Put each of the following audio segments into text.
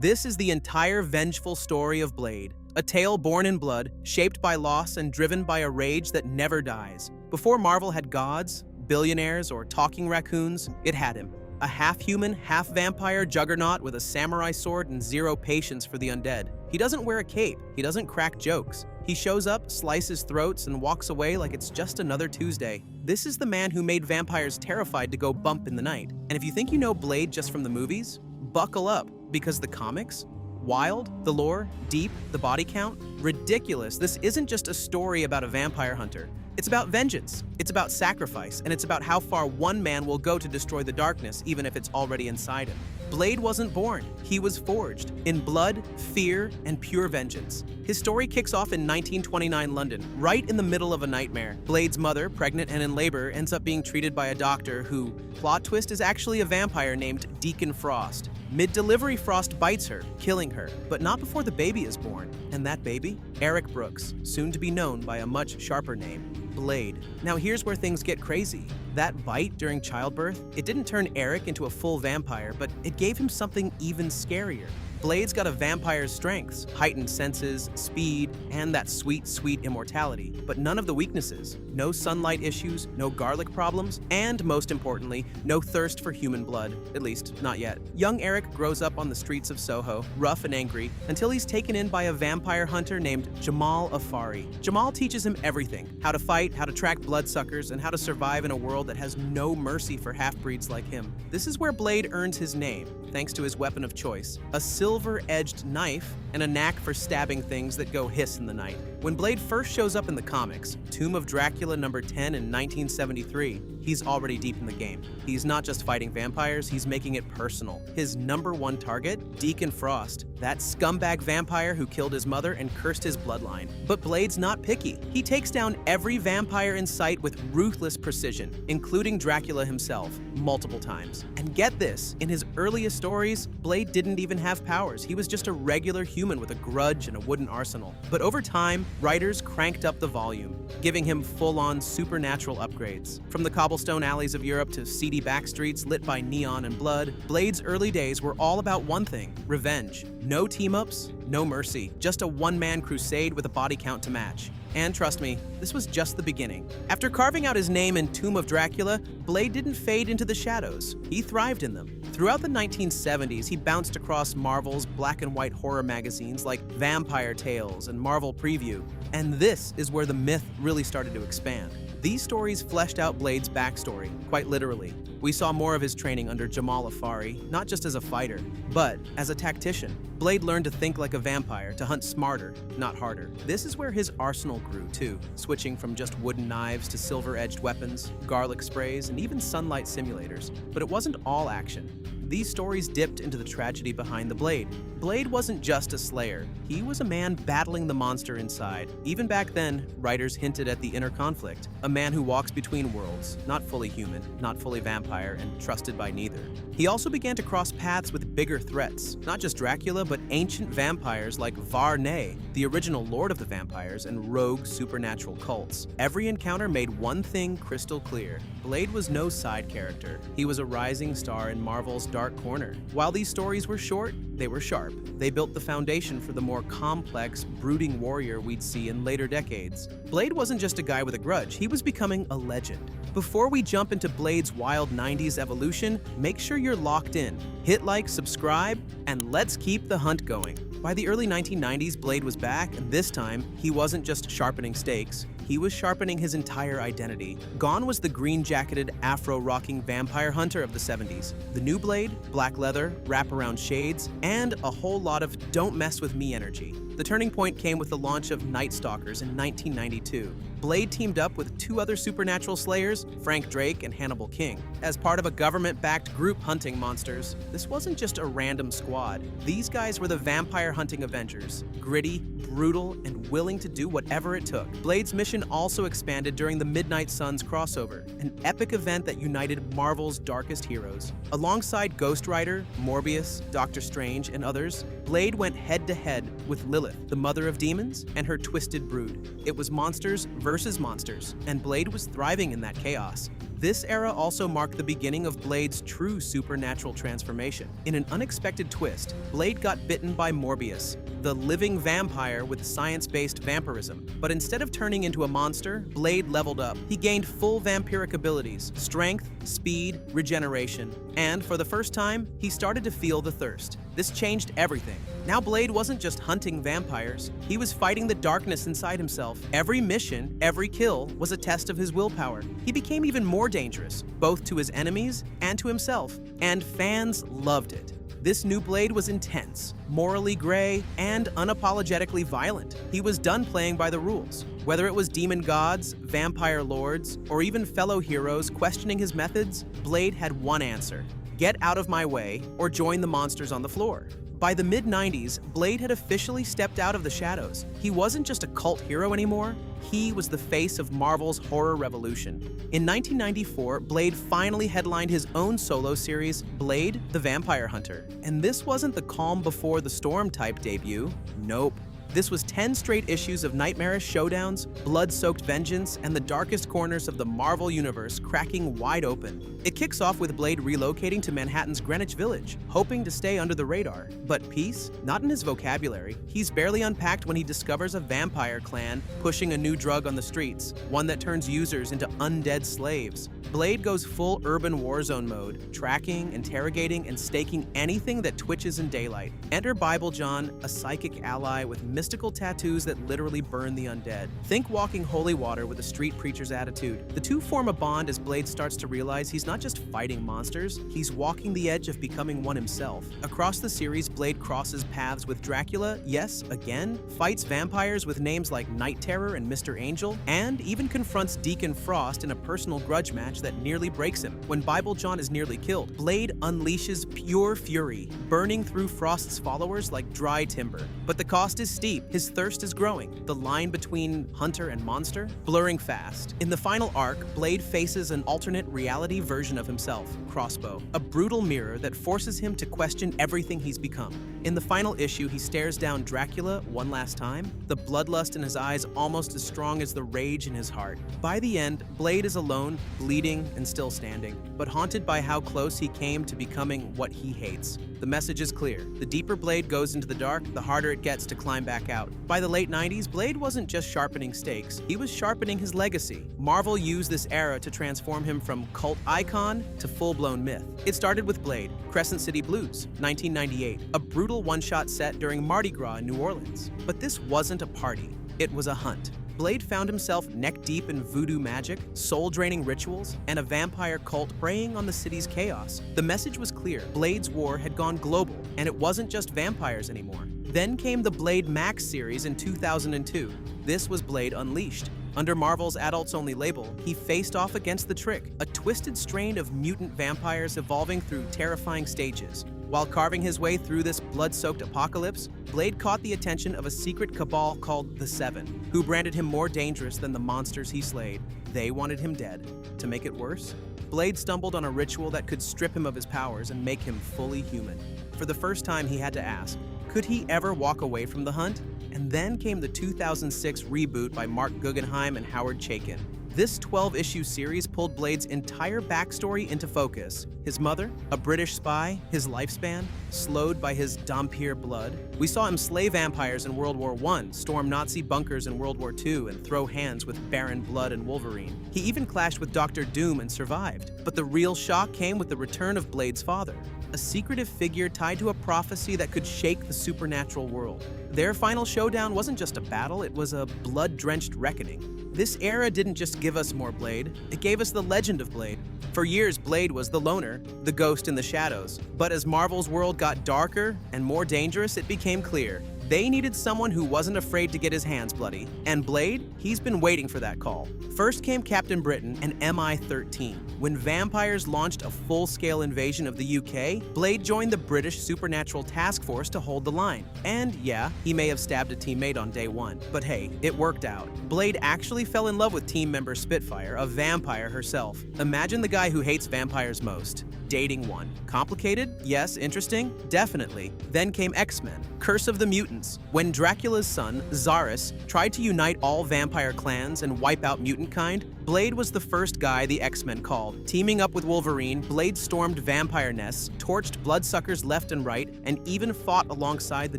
This is the entire vengeful story of Blade, a tale born in blood, shaped by loss and driven by a rage that never dies. Before Marvel had gods, billionaires, or talking raccoons, it had him. A half-human, half-vampire juggernaut with a samurai sword and zero patience for the undead. He doesn't wear a cape, he doesn't crack jokes. He shows up, slices throats, and walks away like it's just another Tuesday. This is the man who made vampires terrified to go bump in the night. And if you think you know Blade just from the movies, buckle up, because the comics, wild, the lore, deep, the body count, ridiculous. This isn't just a story about a vampire hunter. It's about vengeance, it's about sacrifice, and it's about how far one man will go to destroy the darkness, even if it's already inside him. Blade wasn't born, he was forged, in blood, fear, and pure vengeance. His story kicks off in 1929 London, right in the middle of a nightmare. Blade's mother, pregnant and in labor, ends up being treated by a doctor who, plot twist, is actually a vampire named Deacon Frost. Mid-delivery, Frost bites her, killing her, but not before the baby is born. And that baby? Eric Brooks, soon to be known by a much sharper name, Blade. Now here's where things get crazy. That bite during childbirth, it didn't turn Eric into a full vampire, but it gave him something even scarier. Blade's got a vampire's strengths, heightened senses, speed, and that sweet, sweet immortality, but none of the weaknesses. No sunlight issues, no garlic problems, and most importantly, no thirst for human blood, at least not yet. Young Eric grows up on the streets of Soho, rough and angry, until he's taken in by a vampire hunter named Jamal Afari. Jamal teaches him everything: how to fight, how to track bloodsuckers, and how to survive in a world that has no mercy for half-breeds like him. This is where Blade earns his name, thanks to his weapon of choice, a silver-edged knife and a knack for stabbing things that go hiss in the night. When Blade first shows up in the comics, Tomb of Dracula number 10 in 1973, he's already deep in the game. He's not just fighting vampires, he's making it personal. His #1 target, Deacon Frost, that scumbag vampire who killed his mother and cursed his bloodline. But Blade's not picky. He takes down every vampire in sight with ruthless precision, including Dracula himself, multiple times. And get this, in his earliest stories, Blade didn't even have powers. He was just a regular human with a grudge and a wooden arsenal. But over time, writers cranked up the volume, giving him full-on supernatural upgrades. From the cobblestone alleys of Europe to seedy backstreets lit by neon and blood, Blade's early days were all about one thing: revenge. No team-ups, no mercy, just a one-man crusade with a body count to match. And trust me, this was just the beginning. After carving out his name in Tomb of Dracula, Blade didn't fade into the shadows. He thrived in them. Throughout the 1970s, he bounced across Marvel's black and white horror magazines like Vampire Tales and Marvel Preview. And this is where the myth really started to expand. These stories fleshed out Blade's backstory, quite literally. We saw more of his training under Jamal Afari, not just as a fighter, but as a tactician. Blade learned to think like a vampire, to hunt smarter, not harder. This is where his arsenal grew too, switching from just wooden knives to silver-edged weapons, garlic sprays, and even sunlight simulators. But it wasn't all action. These stories dipped into the tragedy behind the Blade. Blade wasn't just a slayer. He was a man battling the monster inside. Even back then, writers hinted at the inner conflict. A man who walks between worlds, not fully human, not fully vampire, and trusted by neither. He also began to cross paths with bigger threats, not just Dracula, but ancient vampires like Varney, the original Lord of the Vampires, and rogue supernatural cults. Every encounter made one thing crystal clear: Blade was no side character. He was a rising star in Marvel's dark corner. While these stories were short, they were sharp. They built the foundation for the more complex, brooding warrior we'd see in later decades. Blade wasn't just a guy with a grudge, he was becoming a legend. Before we jump into Blade's wild 90s evolution, make sure you're locked in. Hit like, subscribe, and let's keep the hunt going. By the early 1990s, Blade was back, and this time, he wasn't just sharpening stakes. He was sharpening his entire identity. Gone was the green-jacketed, afro-rocking vampire hunter of the 70s. The new Blade, black leather, wraparound shades, and a whole lot of don't mess with me energy. The turning point came with the launch of Night Stalkers in 1992. Blade teamed up with two other supernatural slayers, Frank Drake and Hannibal King, as part of a government-backed group hunting monsters. This wasn't just a random squad. These guys were the vampire hunting Avengers, gritty, brutal, and willing to do whatever it took. Blade's mission also expanded during the Midnight Suns crossover, an epic event that united Marvel's darkest heroes. Alongside Ghost Rider, Morbius, Doctor Strange, and others, Blade went head-to-head with Lilith, the mother of demons, and her twisted brood. It was monsters versus monsters, and Blade was thriving in that chaos. This era also marked the beginning of Blade's true supernatural transformation. In an unexpected twist, Blade got bitten by Morbius, the living vampire with science-based vampirism. But instead of turning into a monster, Blade leveled up. He gained full vampiric abilities, strength, speed, regeneration, and for the first time, he started to feel the thirst. This changed everything. Now Blade wasn't just hunting vampires, he was fighting the darkness inside himself. Every mission, every kill, was a test of his willpower. He became even more dangerous, both to his enemies and to himself, and fans loved it. This new Blade was intense, morally gray, and unapologetically violent. He was done playing by the rules. Whether it was demon gods, vampire lords, or even fellow heroes questioning his methods, Blade had one answer: get out of my way or join the monsters on the floor. By the mid-90s, Blade had officially stepped out of the shadows. He wasn't just a cult hero anymore, he was the face of Marvel's horror revolution. In 1994, Blade finally headlined his own solo series, Blade: The Vampire Hunter. And this wasn't the calm before the storm type debut. Nope. This was 10 straight issues of nightmarish showdowns, blood-soaked vengeance, and the darkest corners of the Marvel Universe cracking wide open. It kicks off with Blade relocating to Manhattan's Greenwich Village, hoping to stay under the radar. But peace? Not in his vocabulary. He's barely unpacked when he discovers a vampire clan pushing a new drug on the streets, one that turns users into undead slaves. Blade goes full urban warzone mode, tracking, interrogating, and staking anything that twitches in daylight. Enter Bible John, a psychic ally with mystical tattoos that literally burn the undead. Think walking holy water with a street preacher's attitude. The two form a bond as Blade starts to realize he's not just fighting monsters, he's walking the edge of becoming one himself. Across the series, Blade crosses paths with Dracula, yes, again, fights vampires with names like Night Terror and Mr. Angel, and even confronts Deacon Frost in a personal grudge match that nearly breaks him. When Bible John is nearly killed, Blade unleashes pure fury, burning through Frost's followers like dry timber. But the cost is steep. His thirst is growing. The line between hunter and monster blurring fast. In the final arc, Blade faces an alternate reality version of himself, Crossbow, a brutal mirror that forces him to question everything he's become. In the final issue, he stares down Dracula one last time, the bloodlust in his eyes almost as strong as the rage in his heart. By the end, Blade is alone, bleeding, and still standing, but haunted by how close he came to becoming what he hates. The message is clear. The deeper Blade goes into the dark, the harder it gets to climb back out. By the late 90s, Blade wasn't just sharpening stakes, he was sharpening his legacy. Marvel used this era to transform him from cult icon to full-blown myth. It started with Blade, Crescent City Blues, 1998, a brutal one-shot set during Mardi Gras in New Orleans. But this wasn't a party, it was a hunt. Blade found himself neck-deep in voodoo magic, soul-draining rituals, and a vampire cult preying on the city's chaos. The message was clear. Blade's war had gone global, and it wasn't just vampires anymore. Then came the Blade Max series in 2002. This was Blade Unleashed. Under Marvel's adults-only label, he faced off against the Trick, a twisted strain of mutant vampires evolving through terrifying stages. While carving his way through this blood-soaked apocalypse, Blade caught the attention of a secret cabal called the Seven, who branded him more dangerous than the monsters he slayed. They wanted him dead. To make it worse, Blade stumbled on a ritual that could strip him of his powers and make him fully human. For the first time, he had to ask, could he ever walk away from the hunt? And then came the 2006 reboot by Mark Guggenheim and Howard Chaykin. This 12-issue series pulled Blade's entire backstory into focus. His mother, a British spy, his lifespan, slowed by his Dhampir blood. We saw him slay vampires in World War I, storm Nazi bunkers in World War II, and throw hands with Baron Blood and Wolverine. He even clashed with Dr. Doom and survived. But the real shock came with the return of Blade's father, a secretive figure tied to a prophecy that could shake the supernatural world. Their final showdown wasn't just a battle, it was a blood-drenched reckoning. This era didn't just give us more Blade, it gave us the legend of Blade. For years, Blade was the loner, the ghost in the shadows. But as Marvel's world got darker and more dangerous, it became clear. They needed someone who wasn't afraid to get his hands bloody. And Blade, he's been waiting for that call. First came Captain Britain and MI-13. When vampires launched a full-scale invasion of the UK, Blade joined the British Supernatural Task Force to hold the line. And yeah, he may have stabbed a teammate on day one, but hey, it worked out. Blade actually fell in love with team member Spitfire, a vampire herself. Imagine the guy who hates vampires most. dating one. Complicated? Yes. Interesting? Definitely. Then came X-Men, Curse of the Mutants. When Dracula's son, Zaris, tried to unite all vampire clans and wipe out mutant kind, Blade was the first guy the X-Men called. Teaming up with Wolverine, Blade stormed vampire nests, torched bloodsuckers left and right, and even fought alongside the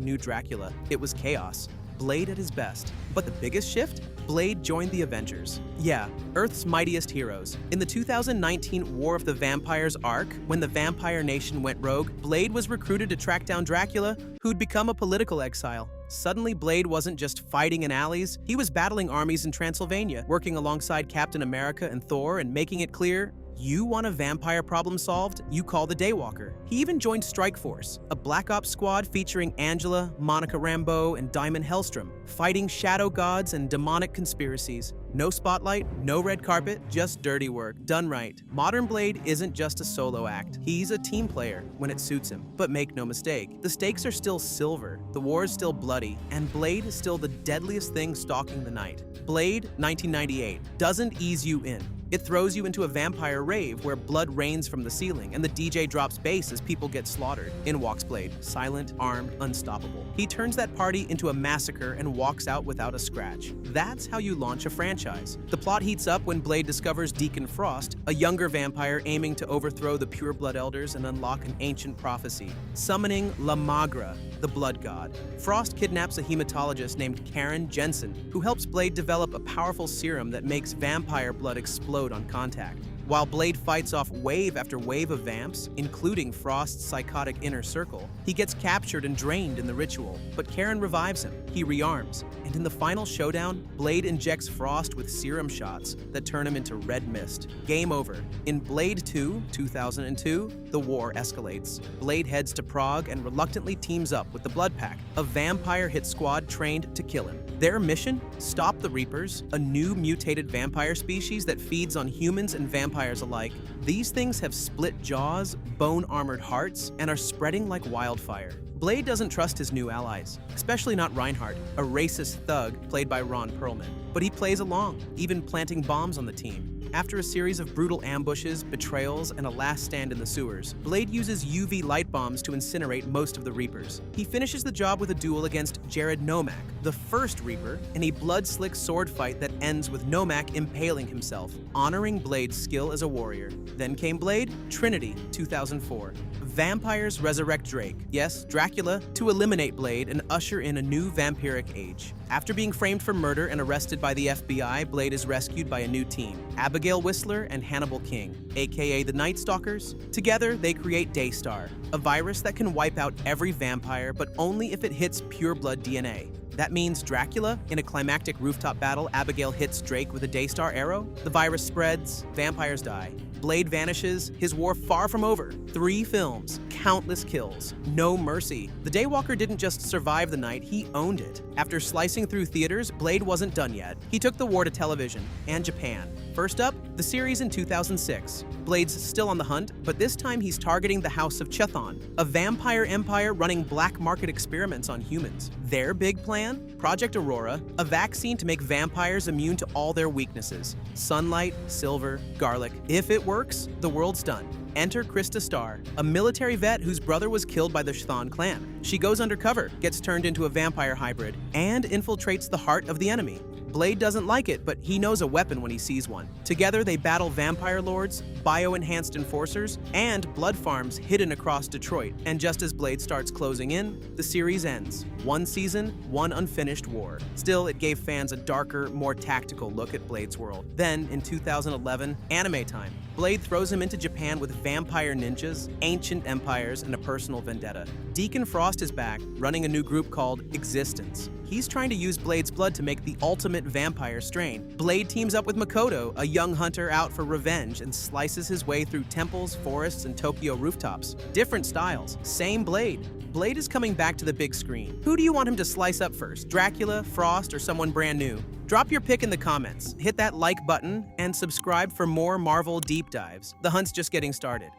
new Dracula. It was chaos. Blade at his best. But the biggest shift? Blade joined the Avengers. Yeah, Earth's mightiest heroes. In the 2019 War of the Vampires arc, when the Vampire Nation went rogue, Blade was recruited to track down Dracula, who'd become a political exile. Suddenly, Blade wasn't just fighting in alleys, he was battling armies in Transylvania, working alongside Captain America and Thor and making it clear, you want a vampire problem solved? You call the Daywalker. He even joined Strike Force, a Black Ops squad featuring Angela, Monica Rambeau, and Diamond Hellstrom, fighting shadow gods and demonic conspiracies. No spotlight, no red carpet, just dirty work, done right. Modern Blade isn't just a solo act. He's a team player when it suits him. But make no mistake, the stakes are still silver, the war is still bloody, and Blade is still the deadliest thing stalking the night. Blade, 1998, doesn't ease you in. It throws you into a vampire rave where blood rains from the ceiling and the DJ drops bass as people get slaughtered. In walks Blade, silent, armed, unstoppable. He turns that party into a massacre and walks out without a scratch. That's how you launch a franchise. The plot heats up when Blade discovers Deacon Frost, a younger vampire aiming to overthrow the Pure Blood Elders and unlock an ancient prophecy, summoning La Magra, the blood god. Frost kidnaps a hematologist named Karen Jensen, who helps Blade develop a powerful serum that makes vampire blood explode on contact. While Blade fights off wave after wave of vamps, including Frost's psychotic inner circle, he gets captured and drained in the ritual, but Karen revives him. He rearms, and in the final showdown, Blade injects Frost with serum shots that turn him into red mist. Game over. In Blade 2, 2002, the war escalates. Blade heads to Prague and reluctantly teams up with the Blood Pack, a vampire hit squad trained to kill him. Their mission? Stop the Reapers, a new mutated vampire species that feeds on humans and vampires alike. These things have split jaws, bone-armored hearts, and are spreading like wildfire. Blade doesn't trust his new allies, especially not Reinhardt, a racist thug played by Ron Perlman. But he plays along, even planting bombs on the team. After a series of brutal ambushes, betrayals, and a last stand in the sewers, Blade uses UV light bombs to incinerate most of the Reapers. He finishes the job with a duel against Jared Nomak, the first Reaper, in a blood-slick sword fight that ends with Nomak impaling himself, honoring Blade's skill as a warrior. Then came Blade, Trinity, 2004. Vampires resurrect Drake, yes, Dracula, to eliminate Blade and usher in a new vampiric age. After being framed for murder and arrested by the FBI, Blade is rescued by a new team, Abigail Whistler and Hannibal King, aka the Night Stalkers. Together, they create Daystar, a virus that can wipe out every vampire, but only if it hits pure blood DNA. That means Dracula, in a climactic rooftop battle, Abigail hits Drake with a Daystar arrow. The virus spreads, vampires die. Blade vanishes, his war far from over. 3 films, countless kills, no mercy. The Daywalker didn't just survive the night, he owned it. After slicing through theaters, Blade wasn't done yet. He took the war to television and Japan. First up, the series in 2006. Blade's still on the hunt, but this time he's targeting the House of Chthon, a vampire empire running black market experiments on humans. Their big plan? Project Aurora, a vaccine to make vampires immune to all their weaknesses. Sunlight, silver, garlic. If it works, the world's done. Enter Krista Starr, a military vet whose brother was killed by the Chthon clan. She goes undercover, gets turned into a vampire hybrid, and infiltrates the heart of the enemy. Blade doesn't like it, but he knows a weapon when he sees one. Together, they battle vampire lords, bio-enhanced enforcers, and blood farms hidden across Detroit. And just as Blade starts closing in, the series ends. 1 season, 1 unfinished war. Still, it gave fans a darker, more tactical look at Blade's world. Then, in 2011, anime time. Blade throws him into Japan with vampire ninjas, ancient empires, and a personal vendetta. Deacon Frost is back, running a new group called Existence. He's trying to use Blade's blood to make the ultimate vampire strain. Blade teams up with Makoto, a young hunter out for revenge, and slices his way through temples, forests, and Tokyo rooftops. Different styles, same Blade. Blade is coming back to the big screen. Who do you want him to slice up first? Dracula, Frost, or someone brand new? Drop your pick in the comments, hit that like button, and subscribe for more Marvel deep dives. The hunt's just getting started.